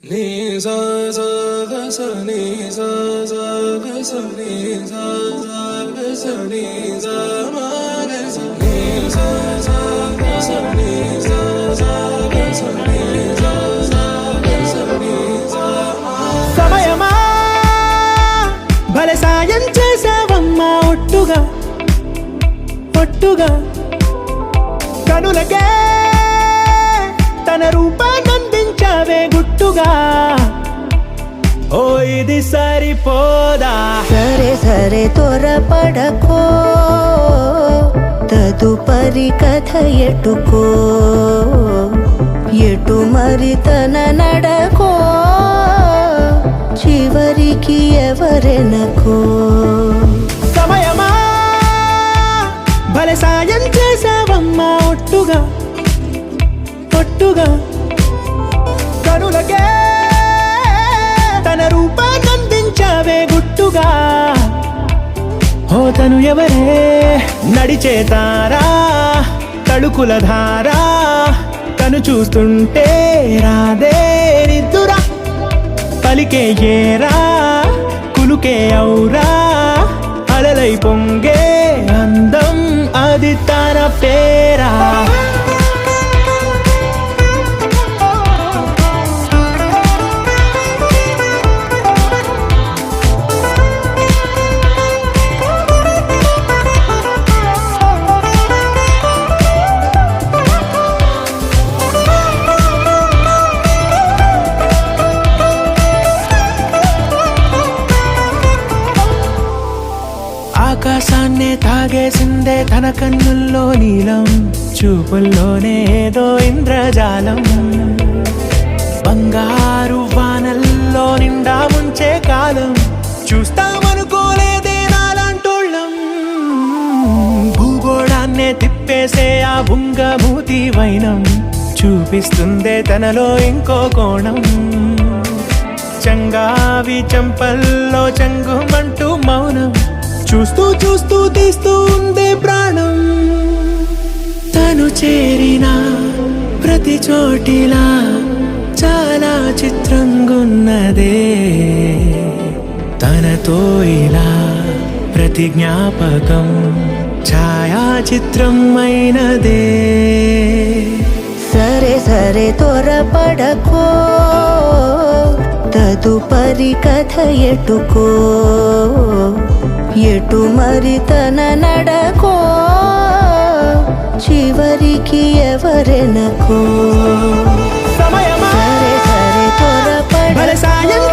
Ni sa sa ga sa ni sa sa ga sa ni sa sa ga sa ni sa ma ga sa ni sa sa ga sa ni sa sa ga sa ni sa sa ga sa ni sa ma సమయమా భలే సాయం చేసావమ్మా ఒట్టుగా ఒట్టుగా కనులకే తన రూపాన్నందించావే గుట్టుగా ఓ ఇది సరిపోదా సరే సరే త్వరపడకో తదుపరి కథ ఎటుకో ఎటు మరి తన నడకో చివరికి ఎవరెనకో సమయమా భలే సాయం చేసావమ్మా ఒట్టుగా ఒట్టుగా కనులకే తన రూపాన్నందించావే గుట్టుగా ఓ తను ఎవరే నడిచే తారా తడుకుల ధారా తను చూస్తుంటే రాదే నిద్దురా పలికే ఏరా కులుకే ఔరా అలలై పొంగే అందం అది తన పేరా ఆకాశాన్నే తాగేసిందే తన కన్నుల్లో నీలం చూపుల్లోనే ఏదో ఇంద్రజాలం బంగారు వానల్లో నిండా ముంచే కాలం చూస్తామనుకోలేదే నాలాంటోళ్ళం భూగోళాన్నే తిప్పేసే ఆ బుంగమూతి వైనం చూపిస్తుందే తనలో ఇంకో కోణం చంగావి చంపల్లో చంగుమంటూ మౌనం చూస్తూ చూస్తూ తీస్తూ ఉందే ప్రాణం తను చేరిన ప్రతి చోటిలా చాలా చిత్రంగున్నదే తనతో ఇలా ప్రతి జ్ఞాపకం ఛాయాచిత్రం అయినదే సరే సరే త్వరపడకో తదుపరి కథ ఎటుకో ఎటు మరి తన నడకో చివరికి ఎవరెనకో సమయమా సరే సరే త్వరపడ భలే సాయం